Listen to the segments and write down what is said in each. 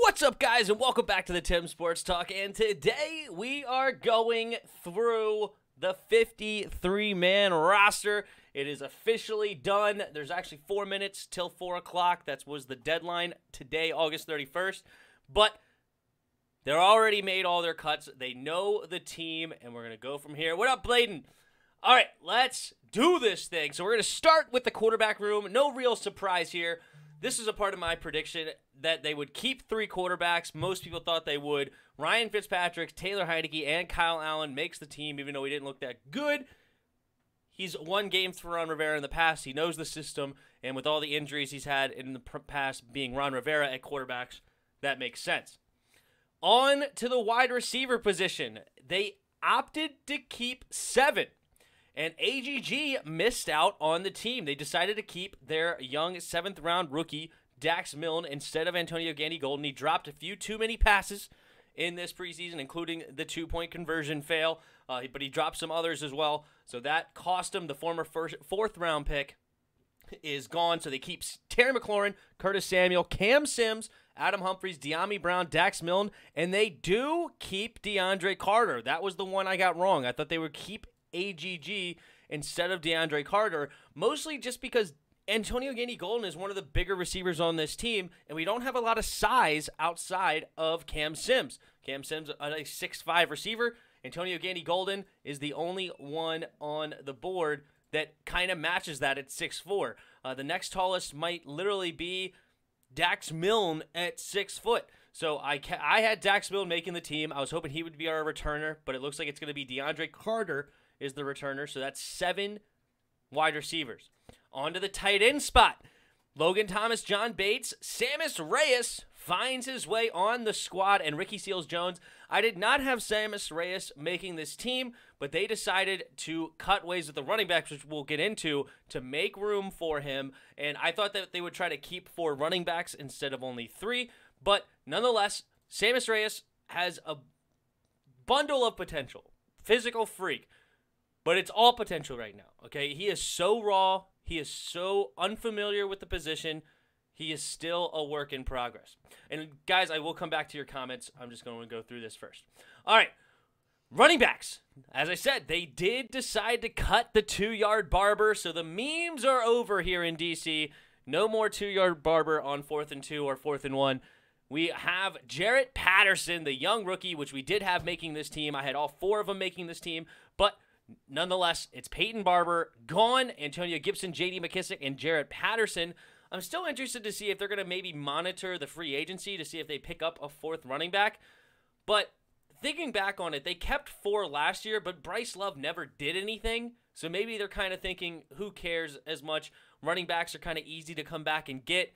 What's up, guys, and welcome back to the Tim Sports Talk. And today we are going through the 53-man roster. It is officially done. There's actually 4 minutes till 4 o'clock. That was the deadline today, August 31st. But they're already made all their cuts. They know the team, and we're going to go from here. What up, Bladen? All right, let's do this thing. So we're going to start with the quarterback room. No real surprise here. This is a part of my prediction that they would keep 3 quarterbacks. Most people thought they would. Ryan Fitzpatrick, Taylor Heinicke, and Kyle Allen makes the team, even though he didn't look that good. He's won games for Ron Rivera in the past. He knows the system, and with all the injuries he's had in the past being Ron Rivera at quarterbacks, that makes sense. On to the wide receiver position. They opted to keep 7. And AGG missed out on the team. They decided to keep their young 7th-round rookie, Dax Milne, instead of Antonio Gandy-Golden. He dropped a few too many passes in this preseason, including the 2-point conversion fail. But he dropped some others as well. So that cost him. The former 4th-round pick is gone. So they keep Terry McLaurin, Curtis Samuel, Cam Sims, Adam Humphries, De'Ami Brown, Dax Milne. And they do keep DeAndre Carter. That was the one I got wrong. I thought they would keep AGG instead of DeAndre Carter, mostly just because Antonio Gandy-Golden is one of the bigger receivers on this team, and we don't have a lot of size outside of Cam Sims. Cam Sims, a 6'5" receiver. Antonio Gandy-Golden is the only one on the board that kind of matches that at 6'4". The next tallest might literally be Dax Milne at 6 foot. So I had Dax Milne making the team. I was hoping he would be our returner, but it looks like it's going to be DeAndre Carter is the returner. So that's 7 wide receivers. On to the tight end spot. Logan Thomas, John Bates, Sammis Reyes finds his way on the squad, and Ricky Seals-Jones. I did not have Sammis Reyes making this team, but they decided to cut ways with the running backs, which we'll get into, to make room for him. And I thought that they would try to keep 4 running backs instead of only 3. But nonetheless, Sammis Reyes has a bundle of potential. Physical freak. But it's all potential right now, okay? He is so raw. He is so unfamiliar with the position. He is still a work in progress. And, guys, I will come back to your comments. I'm just going to go through this first. All right, running backs. As I said, they did decide to cut the 2-yard barber, so the memes are over here in D.C. No more 2-yard barber on 4th and 2 or 4th and 1. We have Jarrett Patterson, the young rookie, which we did have making this team. I had all 4 of them making this team, but nonetheless, it's Peyton Barber gone, Antonio Gibson, J.D. McKissick, and Jarrett Patterson. I'm still interested to see if they're going to maybe monitor the free agency to see if they pick up a 4th running back. But thinking back on it, they kept 4 last year, but Bryce Love never did anything. So maybe they're kind of thinking, who cares as much? Running backs are kind of easy to come back and get.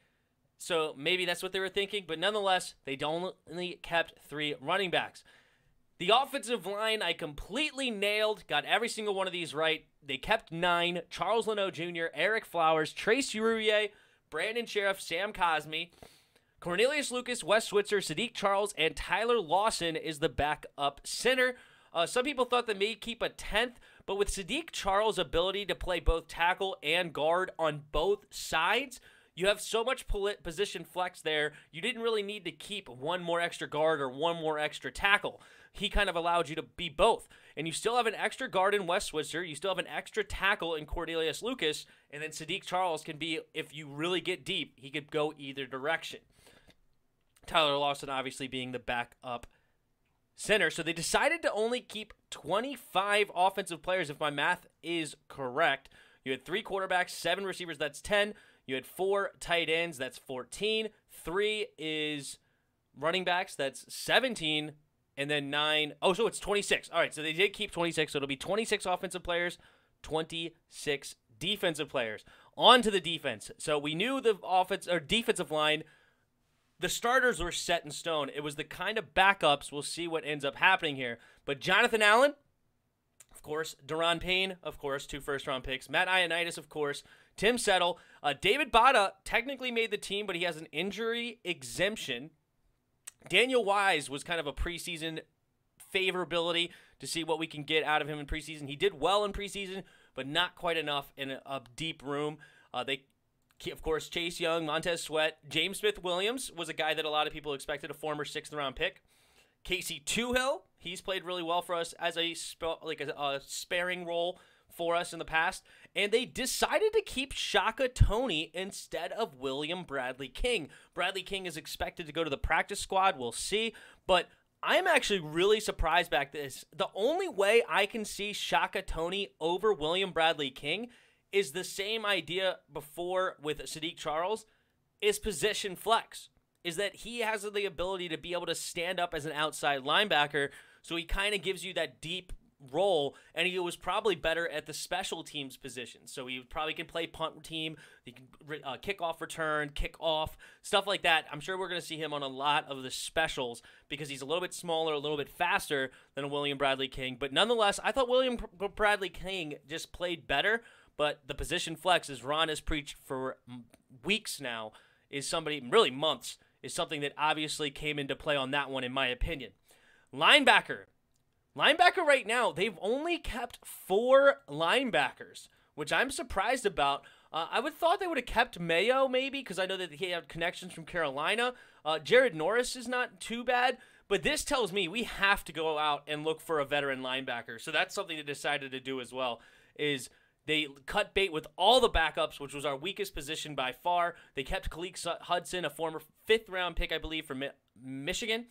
So maybe that's what they were thinking. But nonetheless, they only kept 3 running backs. The offensive line, I completely nailed. Got every single one of these right. They kept 9. Charles Leno Jr., Eric Flowers, Trace Urier, Brandon Sheriff, Sam Cosme, Cornelius Lucas, Wes Switzer, Sadiq Charles, and Tyler Lawson is the backup center. Some people thought they may keep a 10th, but with Sadiq Charles' ability to play both tackle and guard on both sides, you have so much position flex there, you didn't really need to keep 1 more extra guard or 1 more extra tackle. He kind of allowed you to be both. And you still have an extra guard in Wes Switzer. You still have an extra tackle in Cornelius Lucas. And then Sadiq Charles can be, if you really get deep, he could go either direction. Tyler Lawson obviously being the backup center. So they decided to only keep 25 offensive players, if my math is correct. You had 3 quarterbacks, 7 receivers, that's 10. You had 4 tight ends, that's 14. 3 is running backs, that's 17. And then 9. Oh, so it's 26. All right, so they did keep 26. So it'll be 26 offensive players, 26 defensive players. On to the defense. So we knew the defensive line, the starters were set in stone. It was the kind of backups. We'll see what ends up happening here. But Jonathan Allen, of course. Daron Payne, of course, 2 first-round picks. Matt Ioannidis, of course. Tim Settle. David Bada technically made the team, but he has an injury exemption. Daniel Wise was kind of a preseason favorability to see what we can get out of him in preseason. He did well in preseason, but not quite enough in a deep room. They Of course, Chase Young, Montez Sweat, James Smith-Williams was a guy that a lot of people expected, a former 6th-round pick. Casey Tuhill, he's played really well for us as a sparing role for us in the past. And they decided to keep Shaka Toney instead of William Bradley King. Bradley King is expected to go to the practice squad. We'll see. But I'm actually really surprised back this. The only way I can see Shaka Toney over William Bradley King is the same idea before with Sadiq Charles, is position flex. Is that he has the ability to be able to stand up as an outside linebacker, so he kind of gives you that deep role, and he was probably better at the special teams position. So he probably can play punt team, he can kickoff return, kickoff, stuff like that. I'm sure we're going to see him on a lot of the specials because he's a little bit smaller, a little bit faster than a William Bradley King. But nonetheless, I thought William Bradley King just played better, but the position flex, as Ron has preached for weeks now, is somebody, really months, is something that obviously came into play on that one, in my opinion. Linebacker right now, they've only kept 4 linebackers, which I'm surprised about. I would thought they would have kept Mayo maybe, because I know that he had connections from Carolina. Jared Norris is not too bad, but this tells me we have to go out and look for a veteran linebacker. So that's something they decided to do as well, is they cut bait with all the backups, which was our weakest position by far. They kept Khalil Hudson, a former 5th-round pick, I believe, from Michigan.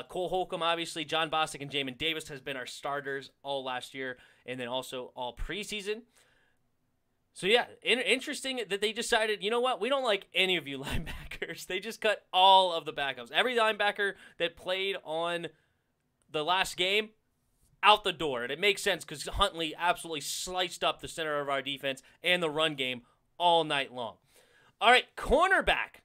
Cole Holcomb, obviously. John Bostic and Jamin Davis has been our starters all last year and then also all preseason. So, yeah, interesting that they decided, you know what, we don't like any of you linebackers. They just cut all of the backups. Every linebacker that played on the last game, out the door. And it makes sense because Huntley absolutely sliced up the center of our defense and the run game all night long. All right, cornerback.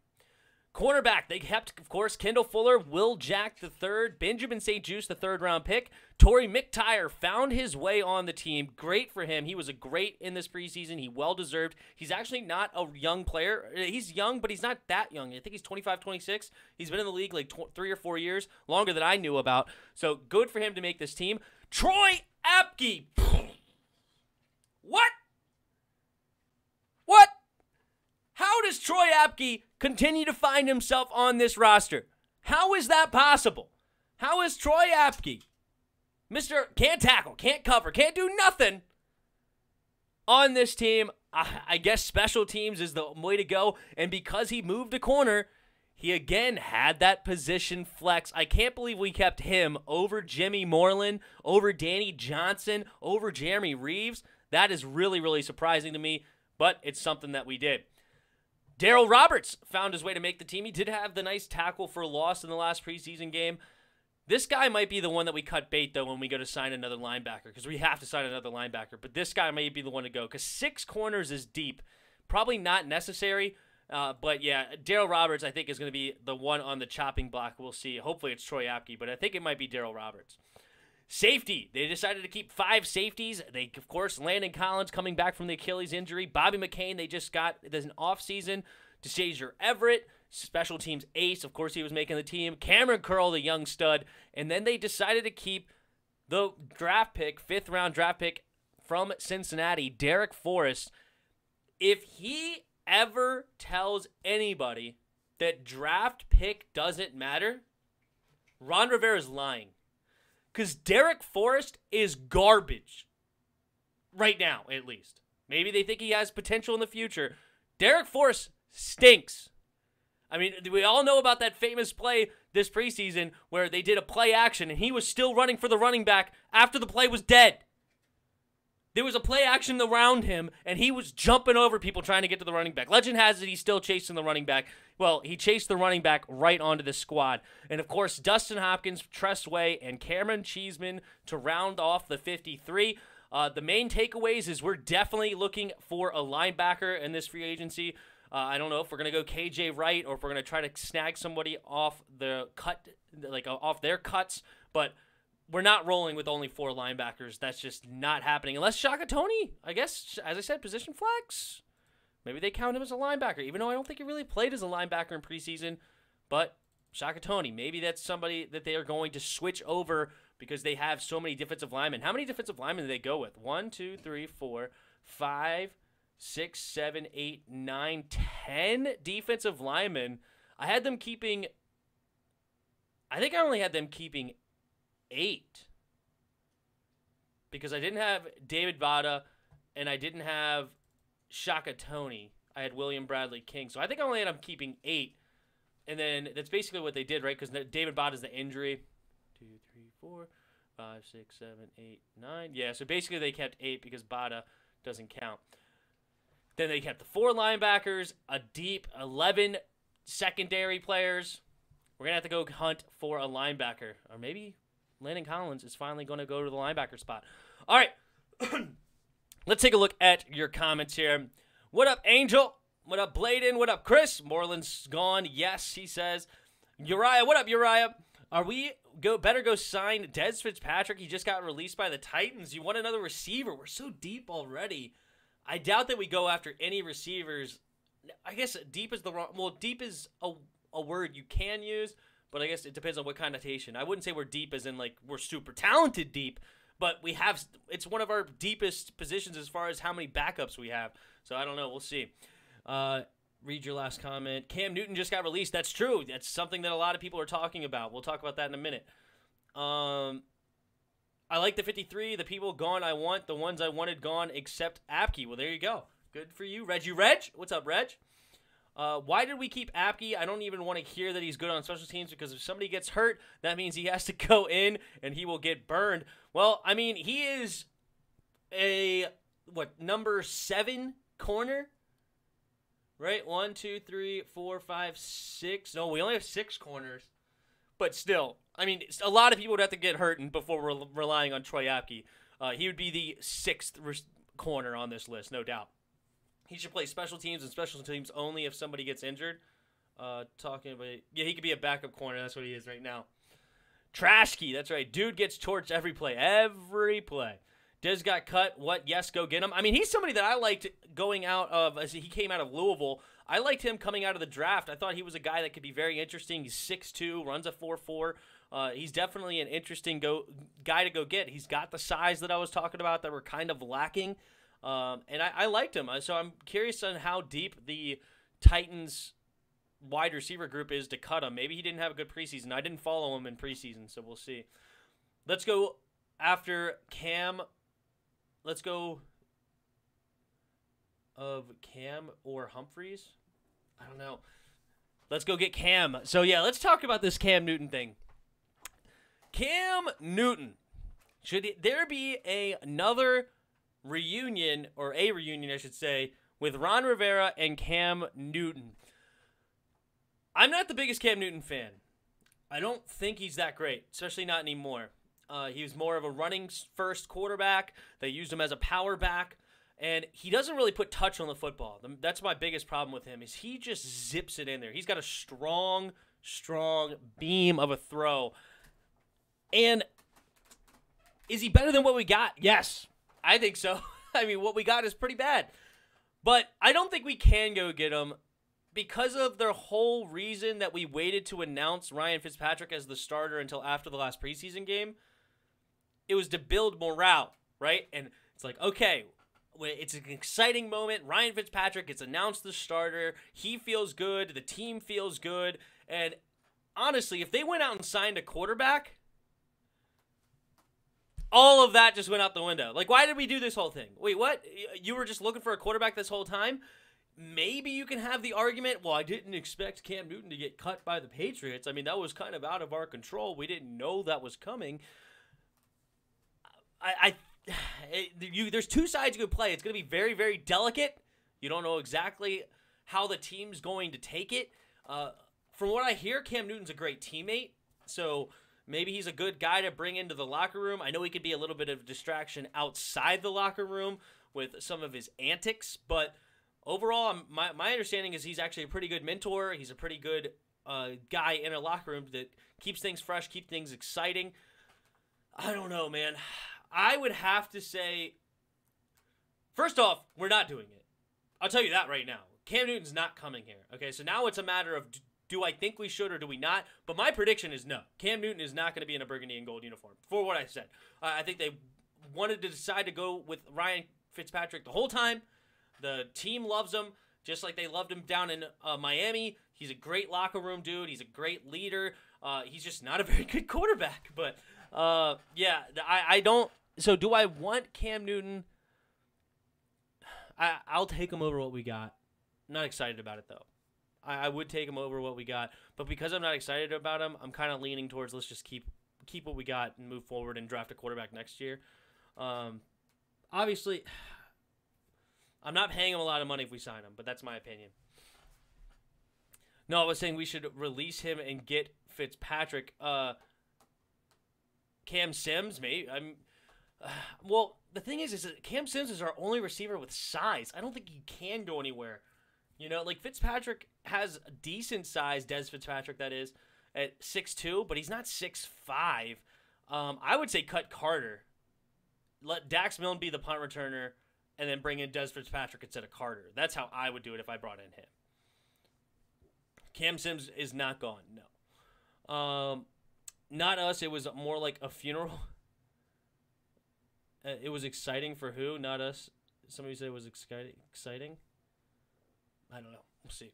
They kept, of course, Kendall Fuller, Will Jack III, Benjamin St. Juste, the 3rd-round pick. Torrey McTyer found his way on the team. Great for him. He was a great in this preseason. He well-deserved. He's actually not a young player. He's young, but he's not that young. I think he's 25, 26. He's been in the league like 3 or 4 years, longer than I knew about. So good for him to make this team. Troy Apke. What? How does Troy Apke continue to find himself on this roster? How is that possible? How is Troy Apke, Mr. Can't tackle, can't cover, can't do nothing on this team? I guess special teams is the way to go. And because he moved a corner, he again had that position flex. I can't believe we kept him over Jimmy Moreland, over Danny Johnson, over Jeremy Reeves. That is really, really surprising to me, but it's something that we did. Darryl Roberts found his way to make the team. He did have the nice tackle for loss in the last preseason game. This guy might be the one that we cut bait, though, when we go to sign another linebacker, because we have to sign another linebacker. But this guy may be the one to go, because 6 corners is deep. Probably not necessary, but yeah, Darryl Roberts, I think, is going to be the one on the chopping block. We'll see. Hopefully it's Troy Apke, but I think it might be Darryl Roberts. Safety. They decided to keep 5 safeties. They, of course, Landon Collins coming back from the Achilles injury. Bobby McCain, they just got, there's an offseason. DeShazier Everett, special teams ace. Of course, he was making the team. Cameron Curl, the young stud. And then they decided to keep the draft pick, 5th-round draft pick from Cincinnati, Derek Forrest. If he ever tells anybody that draft pick doesn't matter, Ron Rivera's lying. Because Derek Forrest is garbage. Right now, at least. Maybe they think he has potential in the future. Derek Forrest stinks. I mean, we all know about that famous play this preseason where they did a play action and he was still running for the running back after the play was dead. There was a play action around him and he was jumping over people trying to get to the running back. Legend has it he's still chasing the running back. Well, he chased the running back right onto the squad. And, of course, Dustin Hopkins, Tress Way, and Cameron Cheeseman to round off the 53. The main takeaways is we're definitely looking for a linebacker in this free agency. I don't know if we're going to go KJ Wright or if we're going to try to snag somebody off the cut, like off their cuts. But we're not rolling with only 4 linebackers. That's just not happening. Unless Shaka Toney, I guess, as I said, position flex. Maybe they count him as a linebacker, even though I don't think he really played as a linebacker in preseason. But Shaka Toney, maybe that's somebody that they are going to switch over because they have so many defensive linemen. How many defensive linemen do they go with? 1, 2, 3, 4, 5, 6, 7, 8, 9, 10 defensive linemen. I had them keeping, I think I only had them keeping 8. Because I didn't have David Vada and I didn't have Shaka Tony. I had William Bradley King. So I think I only had them keeping 8. And then that's basically what they did, right? Because David Vada is the injury. 2, 3, 4, 5, 6, 7, 8, 9. Yeah, so basically they kept 8 because Bada doesn't count. Then they kept the 4 linebackers, a deep 11 secondary players. We're going to have to go hunt for a linebacker. Or maybe Landon Collins is finally going to go to the linebacker spot. All right. Let's take a look at your comments here. What up, Angel? What up, Bladen? What up, Chris? Moreland's gone. Yes, he says. Uriah, what up, Uriah? Are we better go sign Dez Fitzpatrick? He just got released by the Titans. You want another receiver? We're so deep already. I doubt that we go after any receivers. I guess deep is the wrong. Well, deep is a word you can use, but I guess it depends on what connotation. I wouldn't say we're deep as in like we're super talented deep, but we have. It's one of our deepest positions as far as how many backups we have. So I don't know. We'll see. Read your last comment. Cam Newton just got released. That's true. That's something that a lot of people are talking about. We'll talk about that in a minute. I like the 53. The people gone I want. The ones I wanted gone except Apke. Well, there you go. Good for you. Reggie Reg. What's up, Reg? Why did we keep Apke? I don't even want to hear that he's good on special teams because if somebody gets hurt, that means he has to go in and he will get burned. Well, I mean, he is a, number 7 corner? Right? 1, 2, 3, 4, 5, 6. No, we only have 6 corners. But still, I mean, a lot of people would have to get hurt before we're relying on Troy Apke. He would be the 6th corner on this list, no doubt. He should play special teams and special teams only if somebody gets injured. Talking about, yeah, he could be a backup corner. That's what he is right now. Trashkey, that's right. Dude gets torched every play. Every play. Diz got cut. What? Yes, go get him. I mean, he's somebody that I liked going out of, as he came out of Louisville. I liked him coming out of the draft. I thought he was a guy that could be very interesting. He's 6'2", runs a 4.4. He's definitely an interesting guy to go get. He's got the size that I was talking about that were kind of lacking. And I liked him. So I'm curious on how deep the Titans wide receiver group is to cut him. Maybe he didn't have a good preseason. I didn't follow him in preseason, so we'll see. Let's go after Cam. Let's go of Cam or Humphreys. I don't know. Let's go get Cam. So, yeah, let's talk about this Cam Newton thing. Cam Newton. Should there be another reunion, or a reunion, I should say, with Ron Rivera and Cam Newton? I'm not the biggest Cam Newton fan. I don't think he's that great, especially not anymore. He was more of a running-first quarterback. They used him as a power back, and he doesn't really put touch on the football. That's my biggest problem with him, is he just zips it in there. He's got a strong beam of a throw. And is he better than what we got? Yes, I think so. I mean, what we got is pretty bad. But I don't think we can go get him because of the whole reason that we waited to announce Ryan Fitzpatrick as the starter until after the last preseason game. It was to build morale, right? And it's like, okay, it's an exciting moment. Ryan Fitzpatrick gets announced the starter. He feels good. The team feels good. And honestly, if they went out and signed a quarterback, all of that just went out the window. Like, why did we do this whole thing? Wait, what? You were just looking for a quarterback this whole time? Maybe you can have the argument, well, I didn't expect Cam Newton to get cut by the Patriots. I mean, that was kind of out of our control. We didn't know that was coming. There's two sides you could play. It's going to be very, very delicate. You don't know exactly how the team's going to take it. From what I hear, Cam Newton's a great teammate, so maybe he's a good guy to bring into the locker room. I know he could be a little bit of a distraction outside the locker room with some of his antics, but overall, my understanding is he's actually a pretty good mentor. He's a pretty good guy in a locker room that keeps things fresh, keeps things exciting. I don't know, man. I would have to say, first off, we're not doing it. I'll tell you that right now. Cam Newton's not coming here. Okay, so now it's a matter of do I think we should or do we not? But my prediction is no. Cam Newton is not going to be in a burgundy and gold uniform, for what I said. I think they wanted to decide to go with Ryan Fitzpatrick the whole time. The team loves him, just like they loved him down in Miami. He's a great locker room dude. He's a great leader. He's just not a very good quarterback. But, yeah, I don't – so do I want Cam Newton? I'll take him over what we got. I'm not excited about it, though. I would take him over what we got. But because I'm not excited about him, I'm kind of leaning towards let's just keep what we got and move forward and draft a quarterback next year. Obviously, I'm not paying him a lot of money if we sign him, but that's my opinion. No, I was saying we should release him and get Fitzpatrick. Cam Sims, maybe. Well, the thing is that Cam Sims is our only receiver with size. I don't think he can go anywhere. You know, like Fitzpatrick has a decent size, Des Fitzpatrick, that is, at 6'2", but he's not 6'5". I would say cut Carter. Let Dax Milne be the punt returner, and then bring in Des Fitzpatrick instead of Carter. That's how I would do it if I brought in him. Cam Sims is not gone, no. Not us. It was more like a funeral. It was exciting for who? Not us. Somebody said it was exciting. I don't know. We'll see.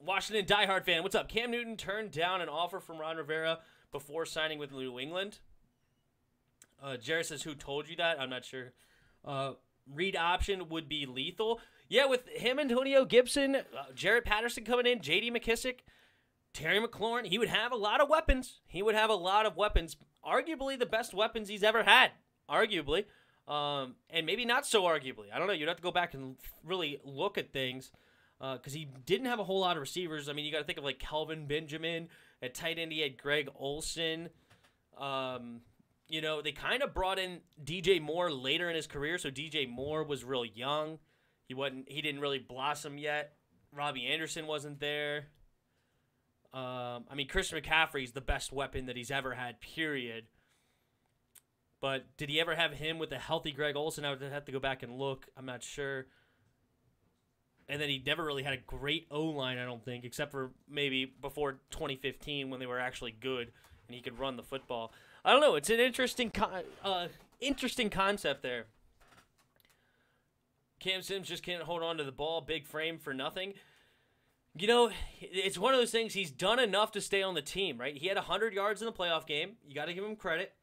Washington diehard fan. What's up? Cam Newton turned down an offer from Ron Rivera before signing with New England. Jared says, who told you that? I'm not sure. Read option would be lethal. Yeah, with him, Antonio Gibson, Jarrett Patterson coming in, J.D. McKissick, Terry McLaurin, he would have a lot of weapons. Arguably the best weapons he's ever had. Arguably. And maybe not so arguably. I don't know. You'd have to go back and really look at things because he didn't have a whole lot of receivers. I mean, you got to think of like Kelvin Benjamin. At tight end, he had Greg Olsen. You know, they kind of brought in DJ Moore later in his career, so DJ Moore was real young. He didn't really blossom yet. Robbie Anderson wasn't there. I mean, Christian McCaffrey's the best weapon that he's ever had, period. But did he ever have him with a healthy Greg Olsen? I would have to go back and look. I'm not sure. And then he never really had a great O-line, I don't think, except for maybe before 2015 when they were actually good and he could run the football. I don't know. It's an interesting concept there. Cam Sims just can't hold on to the ball. Big frame for nothing. You know, it's one of those things. He's done enough to stay on the team, right? He had 100 yards in the playoff game. You got to give him credit.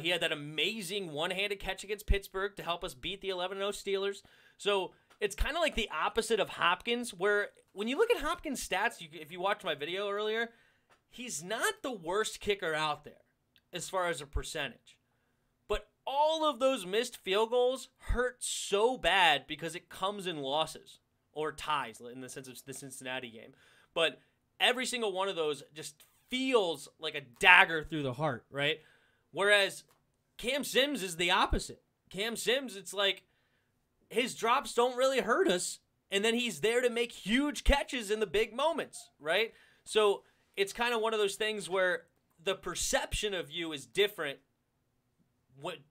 He had that amazing one-handed catch against Pittsburgh to help us beat the 11-0 Steelers. So it's kind of like the opposite of Hopkins, where when you look at Hopkins' stats, if you watched my video earlier, he's not the worst kicker out there as far as a percentage. But all of those missed field goals hurt so bad because it comes in losses or ties in the sense of the Cincinnati game. But every single one of those just feels like a dagger through the heart, right? Whereas Cam Sims is the opposite. Cam Sims, it's like his drops don't really hurt us, and then he's there to make huge catches in the big moments, right? So it's kind of one of those things where the perception of you is different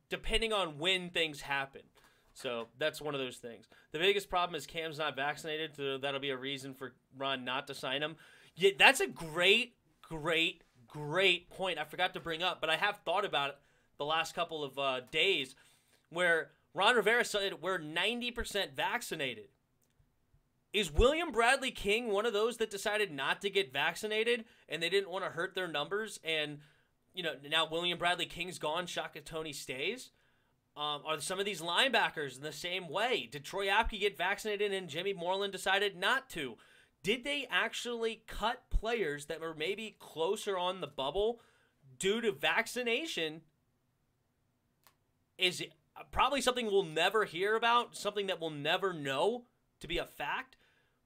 depending on when things happen. So that's one of those things. The biggest problem is Cam's not vaccinated, so that'll be a reason for Ron not to sign him. Yeah, that's a great point I forgot to bring up, but I have thought about it the last couple of days where Ron Rivera said we're 90% vaccinated. Is William Bradley King one of those that decided not to get vaccinated and they didn't want to hurt their numbers and, you know, now William Bradley King's gone, Shaka Toney stays? Are some of these linebackers in the same way? Did Troy Apke get vaccinated and Jimmy Moreland decided not to? Did they actually cut players that were maybe closer on the bubble due to vaccination? Is it probably something we'll never hear about, something that we'll never know to be a fact?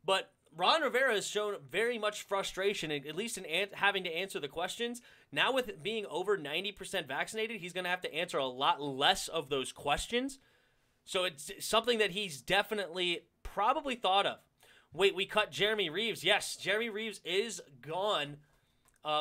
But Ron Rivera has shown very much frustration, at least in having to answer the questions. Now with it being over 90% vaccinated, he's going to have to answer a lot less of those questions. So it's something that he's definitely probably thought of. Wait, we cut Jeremy Reeves. Yes, Jeremy Reeves is gone.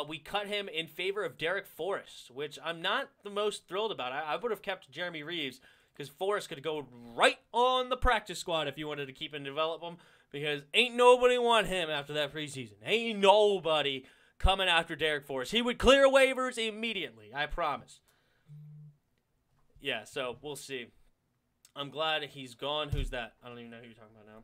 We cut him in favor of Derek Forrest, which I'm not the most thrilled about. I would have kept Jeremy Reeves because Forrest could go right on the practice squad if you wanted to keep and develop him, because ain't nobody want him after that preseason. Ain't nobody coming after Derek Forrest. He would clear waivers immediately, I promise. Yeah, so we'll see. I'm glad he's gone. Who's that? I don't even know who you're talking about now.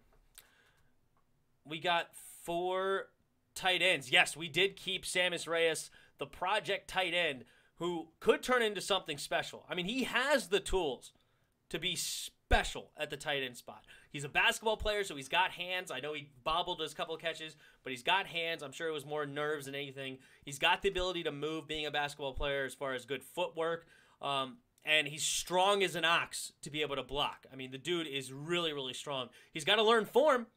We got 4 tight ends. Yes, we did keep Sammis Reyes, the project tight end, who could turn into something special. I mean, he has the tools to be special at the tight end spot. He's a basketball player, so he's got hands. I know he bobbled his couple of catches, but he's got hands. I'm sure it was more nerves than anything. He's got the ability to move being a basketball player as far as good footwork. And he's strong as an ox to be able to block. I mean, the dude is really, really strong. He's got to learn form.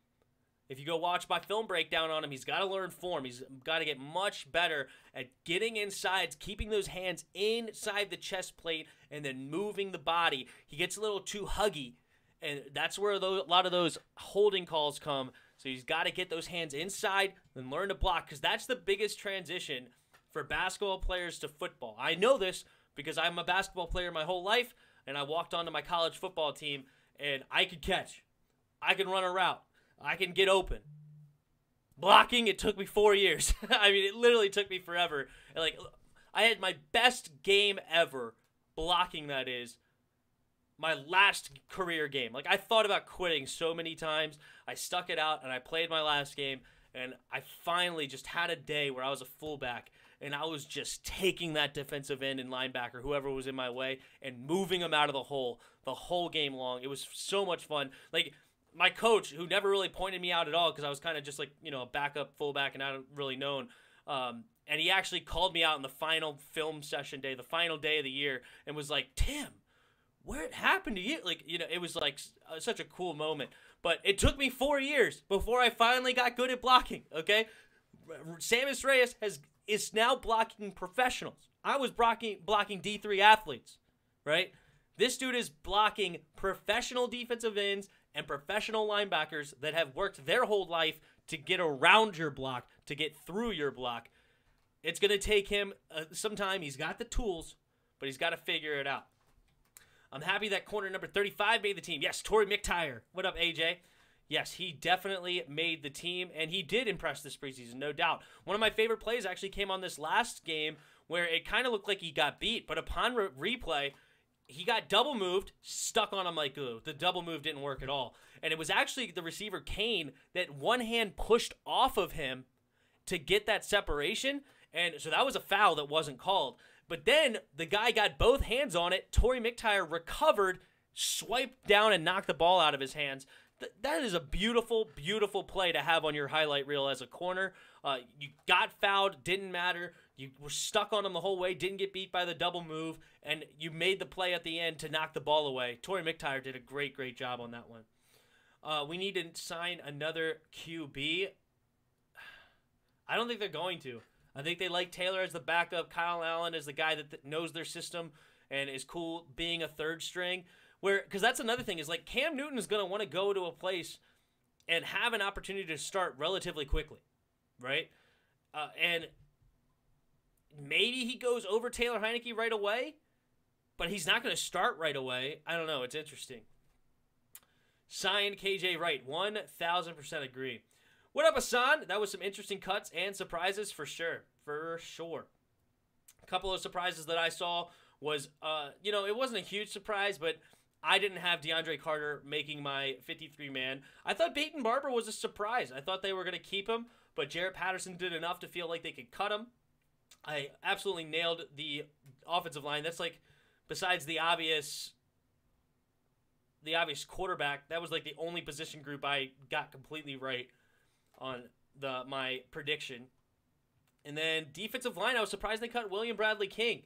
If you go watch my film breakdown on him, he's got to learn form. He's got to get much better at getting inside, keeping those hands inside the chest plate, and then moving the body. He gets a little too huggy, and that's where a lot of those holding calls come. So he's got to get those hands inside and learn to block, because that's the biggest transition for basketball players to football. I know this because I'm a basketball player my whole life, and I walked onto my college football team, and I could catch. I can run a route. I can get open. Blocking, it took me 4 years. I mean, it literally took me forever. And like, I had my best game ever, blocking that is, my last career game. Like, I thought about quitting so many times. I stuck it out, and I played my last game, and I finally just had a day where I was a fullback, and I was just taking that defensive end and linebacker, whoever was in my way, and moving them out of the whole game long. It was so much fun. Like, my coach, who never really pointed me out at all because I was kind of just like, a backup fullback and not really known, and he actually called me out in the final film session day, the final day of the year, and was like, "Tim, what happened to you?" Like, it was like such a cool moment. But it took me 4 years before I finally got good at blocking, okay? Sammis Reyes is now blocking professionals. I was blocking D3 athletes, right? This dude is blocking professional defensive ends and professional linebackers that have worked their whole life to get around your block, to get through your block. It's going to take him some time. He's got the tools, but he's got to figure it out. I'm happy that corner number 35 made the team. Yes, Torrey McTyer. What up, AJ? Yes, he definitely made the team, and he did impress this preseason, no doubt. One of my favorite plays actually came on this last game where it kind of looked like he got beat, but upon replay, he got double moved, stuck on him like glue. The double move didn't work at all. And it was actually the receiver, Kane, that one hand pushed off of him to get that separation. And so that was a foul that wasn't called. But then the guy got both hands on it. Torrey McTyer recovered, swiped down, and knocked the ball out of his hands. That is a beautiful, beautiful play to have on your highlight reel as a corner. You got fouled, didn't matter. You were stuck on him the whole way, didn't get beat by the double move, and you made the play at the end to knock the ball away. Torrey McTyer did a great, great job on that one. We need to sign another QB. I don't think they're going to. I think they like Taylor as the backup, Kyle Allen as the guy that knows their system and is cool being a third string. Because that's another thing, is like Cam Newton is going to want to go to a place and have an opportunity to start relatively quickly, right? And maybe he goes over Taylor Heineke right away, but he's not going to start right away. I don't know. It's interesting. Signed KJ Wright. 1,000% agree. What up, Hassan? That was some interesting cuts and surprises for sure. For sure. A couple of surprises that I saw was, it wasn't a huge surprise, but I didn't have DeAndre Carter making my 53-man. I thought Peyton Barber was a surprise. I thought they were going to keep him, but Jarrett Patterson did enough to feel like they could cut him. I absolutely nailed the offensive line. That's like, besides the obvious quarterback, that was like the only position group I got completely right on my prediction. And then defensive line, I was surprised they cut William Bradley King.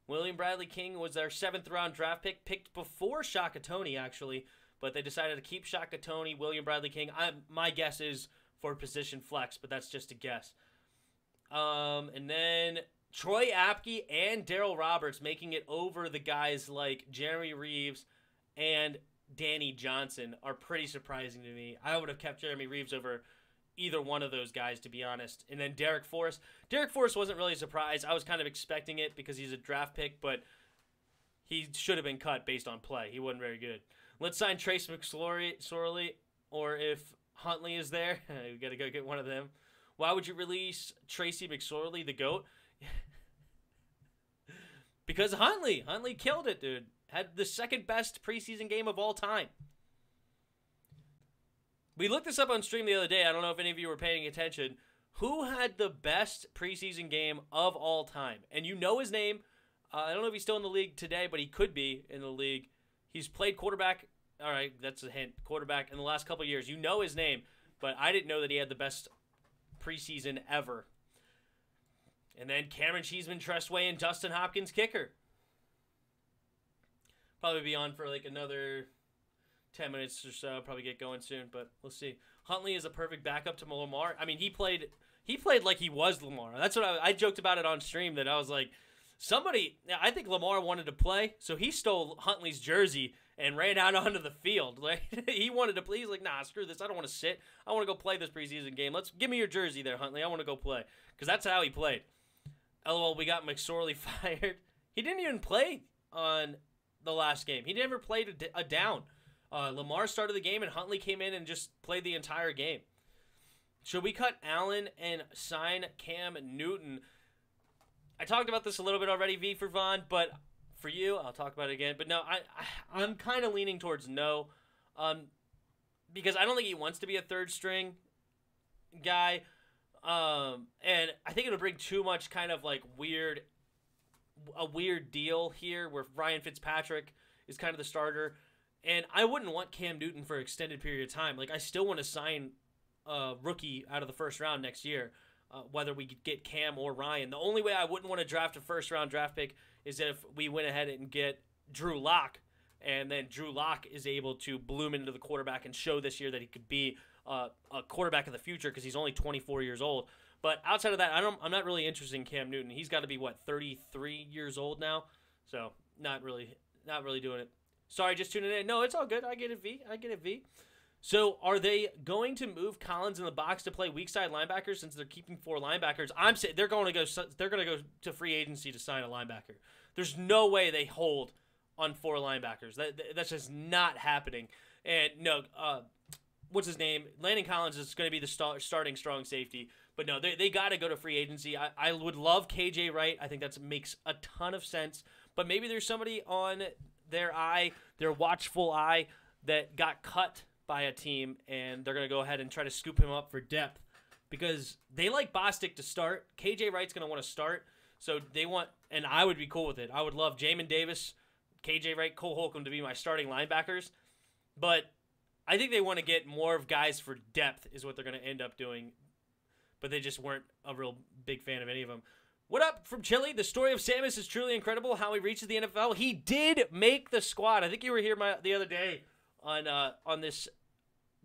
William Bradley King was their 7th-round draft pick, picked before Shaka Toney, actually, but they decided to keep Shaka Toney, William Bradley King. My guess is for position flex, but that's just a guess. And then Troy Apke and Darryl Roberts making it over the guys like Jeremy Reeves and Danny Johnson are pretty surprising to me. I would have kept Jeremy Reeves over either one of those guys, to be honest. And then Derek Forrest. Derek Forrest wasn't really a surprise. I was kind of expecting it because he's a draft pick, but he should have been cut based on play. He wasn't very good. Let's sign Trace McSorley, or if Huntley is there, we got to go get one of them. Why would you release Tracy McSorley, the GOAT? Because Huntley killed it, dude. Had the second best preseason game of all time. We looked this up on stream the other day. I don't know if any of you were paying attention. Who had the best preseason game of all time? And you know his name. I don't know if he's still in the league today, but he could be in the league. He's played quarterback. All right, that's a hint. Quarterback in the last couple of years. You know his name, but I didn't know that he had the best preseason ever. And then Cameron Cheeseman, Tressway, and Dustin Hopkins, kicker. Probably be on for like another 10 minutes or so. Probably get going soon, but we'll see. Huntley is a perfect backup to Lamar. I mean, he played like he was Lamar. That's what I joked about it on stream, that I was like, I think Lamar wanted to play, so he stole Huntley's jersey and ran out onto the field. Like, he wanted to play. He's like, nah, screw this. I don't want to sit. I want to go play this preseason game. Give me your jersey there, Huntley. I want to go play. Because that's how he played. LOL, we got McSorley fired. He didn't even play on the last game. He never played a down. Lamar started the game, and Huntley came in and just played the entire game. Should we cut Allen and sign Cam Newton? I talked about this a little bit already, V for Vaughn, but for you, I'll talk about it again. But no, I'm kind of leaning towards no, because I don't think he wants to be a third string guy, and I think it'll bring too much kind of like a weird deal here where Ryan Fitzpatrick is kind of the starter, and I wouldn't want Cam Newton for an extended period of time. Like, I still want to sign a rookie out of the first round next year. Whether we get Cam or Ryan. The only way I wouldn't want to draft a first-round draft pick is if we went ahead and get Drew Lock, and then Drew Lock is able to bloom into the quarterback and show this year that he could be a quarterback of the future, because he's only 24 years old. But outside of that, I'm not really interested in Cam Newton. He's got to be, 33 years old now? So not really doing it. Sorry, just tuning in. No, it's all good. I get it, V. So, are they going to move Collins in the box to play weak side linebackers since they're keeping 4 linebackers? I'm saying they're going to go to free agency to sign a linebacker. There's no way they hold on 4 linebackers. That's just not happening. And no, what's his name? Landon Collins is going to be the starting strong safety. But no, they got to go to free agency. I would love KJ Wright. I think that makes a ton of sense. But maybe there's somebody on their watchful eye, that got cut by a team, and they're going to go ahead and try to scoop him up for depth, because they like Bostic to start. KJ Wright's going to want to start, so they want, and I would be cool with it. I would love Jamin Davis, KJ Wright, Cole Holcomb to be my starting linebackers, but I think they want to get more of guys for depth is what they're going to end up doing, but they just weren't a real big fan of any of them. What up from Chile? The story of Samus is truly incredible, how he reaches the NFL. He did make the squad. I think you were here the other day on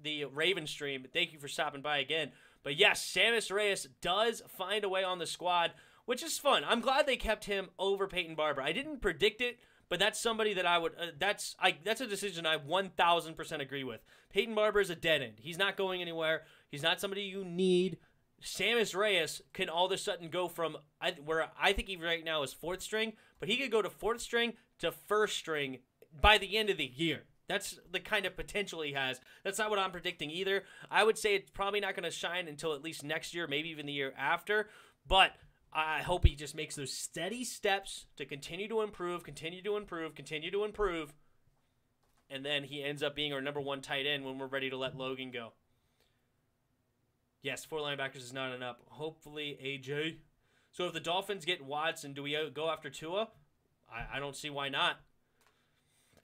the Raven stream. Thank you for stopping by again. But yes, Samus Reyes does find a way on the squad, which is fun. I'm glad they kept him over Peyton Barber. I didn't predict it, but that's somebody that I would. That's a decision I 1,000% agree with. Peyton Barber is a dead end. He's not going anywhere. He's not somebody you need. Samus Reyes can all of a sudden go from where I think he right now is 4th string, but he could go to 4th string to 1st string by the end of the year. That's the kind of potential he has. That's not what I'm predicting either. I would say it's probably not going to shine until at least next year, maybe even the year after. But I hope he just makes those steady steps to continue to improve, and then he ends up being our number 1 tight end when we're ready to let Logan go. Yes, 4 linebackers is not enough. Hopefully, AJ. So if the Dolphins get Watson, do we go after Tua? I don't see why not.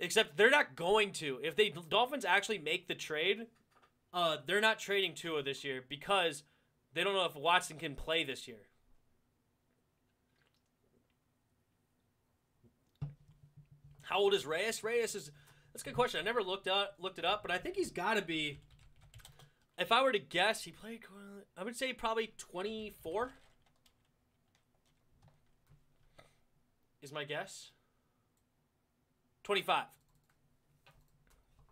Except they're not going to. If the Dolphins actually make the trade, they're not trading Tua this year because they don't know if Watson can play this year. How old is Reyes? That's a good question. I never looked it up, but I think he's got to be. If I were to guess, he played. I would say probably 24. Is my guess. 25.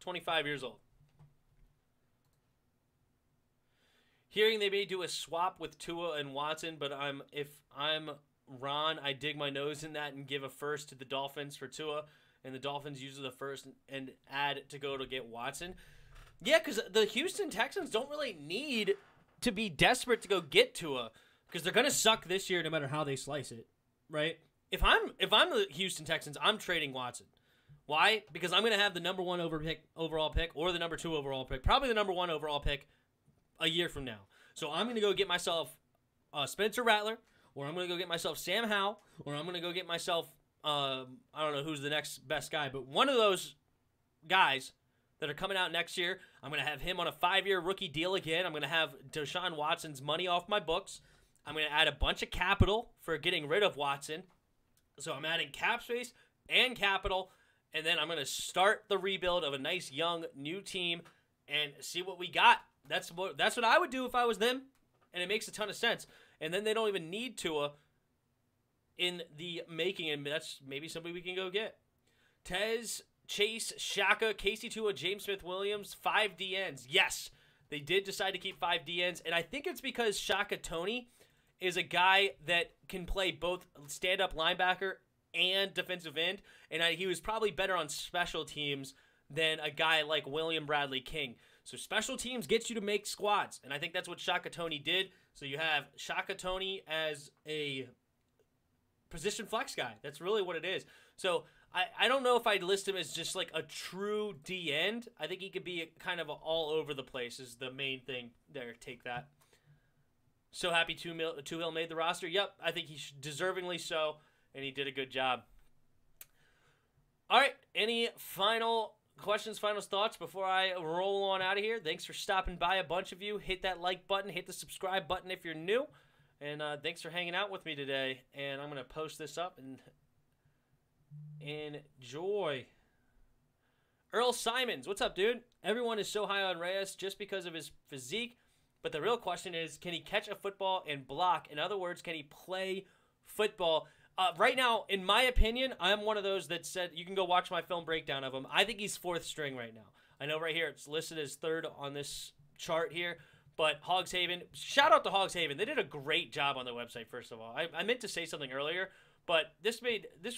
25 years old. Hearing they may do a swap with Tua and Watson, but if I'm Ron, I dig my nose in that and give a first to the Dolphins for Tua, and the Dolphins use the first and add to go to get Watson. Yeah, because the Houston Texans don't really need to be desperate to go get Tua, because they're gonna suck this year no matter how they slice it, right? If I'm the Houston Texans, I'm trading Watson. Why? Because I'm going to have the number 1 overall pick or the number 2 overall pick, probably the number 1 overall pick a year from now. So I'm going to go get myself Spencer Rattler, or I'm going to go get myself Sam Howell, or I'm going to go get myself, I don't know who's the next best guy, but one of those guys that are coming out next year, I'm going to have him on a 5-year rookie deal again. I'm going to have Deshaun Watson's money off my books. I'm going to add a bunch of capital for getting rid of Watson. So I'm adding cap space and capital, and then I'm going to start the rebuild of a nice, young, new team and see what we got. That's what I would do if I was them, and it makes a ton of sense. And then they don't even need Tua in the making, and that's maybe somebody we can go get. Tez, Chase, Shaka, Casey Tua, James Smith-Williams, 5 DNs. Yes, they did decide to keep 5 DNs, and I think it's because Shaka Toney is a guy that can play both stand-up linebacker and defensive end, and he was probably better on special teams than a guy like William Bradley King. So special teams gets you to make squads, and I think that's what Shaka Toney did. So you have Shaka Toney as a position flex guy. That's really what it is. So I don't know if I'd list him as just like a true D end. I think he could be kind of all over the place is the main thing there. Take that. So happy Two-Hill made the roster. Yep, I think he deservingly so, and he did a good job. All right, any final questions, final thoughts before I roll on out of here? Thanks for stopping by, a bunch of you. Hit that like button, hit the subscribe button if you're new, and thanks for hanging out with me today. And I'm going to post this up and enjoy. Earl Simons, what's up, dude? Everyone is so high on Reyes just because of his physique, but the real question is, can he catch a football and block? In other words, can he play football? Right now, in my opinion, I'm one of those that said, you can go watch my film breakdown of him. I think he's 4th string right now. I know right here it's listed as 3rd on this chart here, but Hogs Haven, shout out to Hogs Haven. They did a great job on their website, first of all. I meant to say something earlier, but this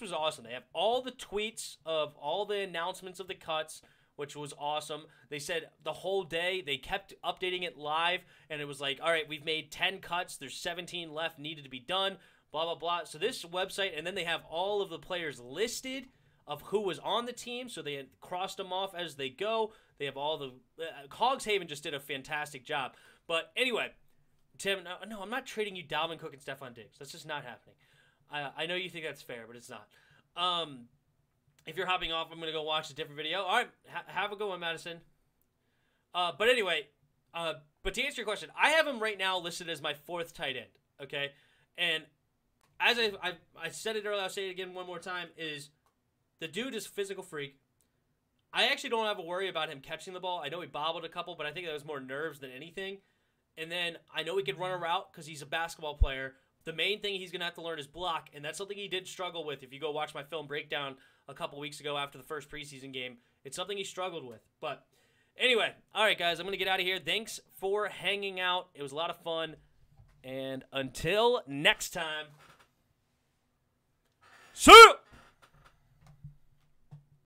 was awesome. They have all the tweets of all the announcements of the cuts, which was awesome. They said the whole day, they kept updating it live, and it was like, all right, we've made 10 cuts. There's 17 left needed to be done. Blah, blah, blah. So this website, and then they have all of the players listed of who was on the team, so they crossed them off as they go. They have all the Hogs Haven just did a fantastic job. But anyway, Tim, no, I'm not trading you Dalvin Cook and Stephon Diggs. That's just not happening. I know you think that's fair, but it's not. If you're hopping off, I'm going to go watch a different video. All right, have a good one, Madison. But anyway, but to answer your question, I have him right now listed as my 4th tight end, okay? And as I said it earlier, I'll say it again one more time, is the dude is a physical freak. I actually don't have a worry about him catching the ball. I know he bobbled a couple, but I think that was more nerves than anything. And then I know he could run a route because he's a basketball player. The main thing he's going to have to learn is block, and that's something he did struggle with. If you go watch my film breakdown a couple weeks ago after the first preseason game, it's something he struggled with. But anyway, all right, guys, I'm going to get out of here. Thanks for hanging out. It was a lot of fun. And until next time, see ya!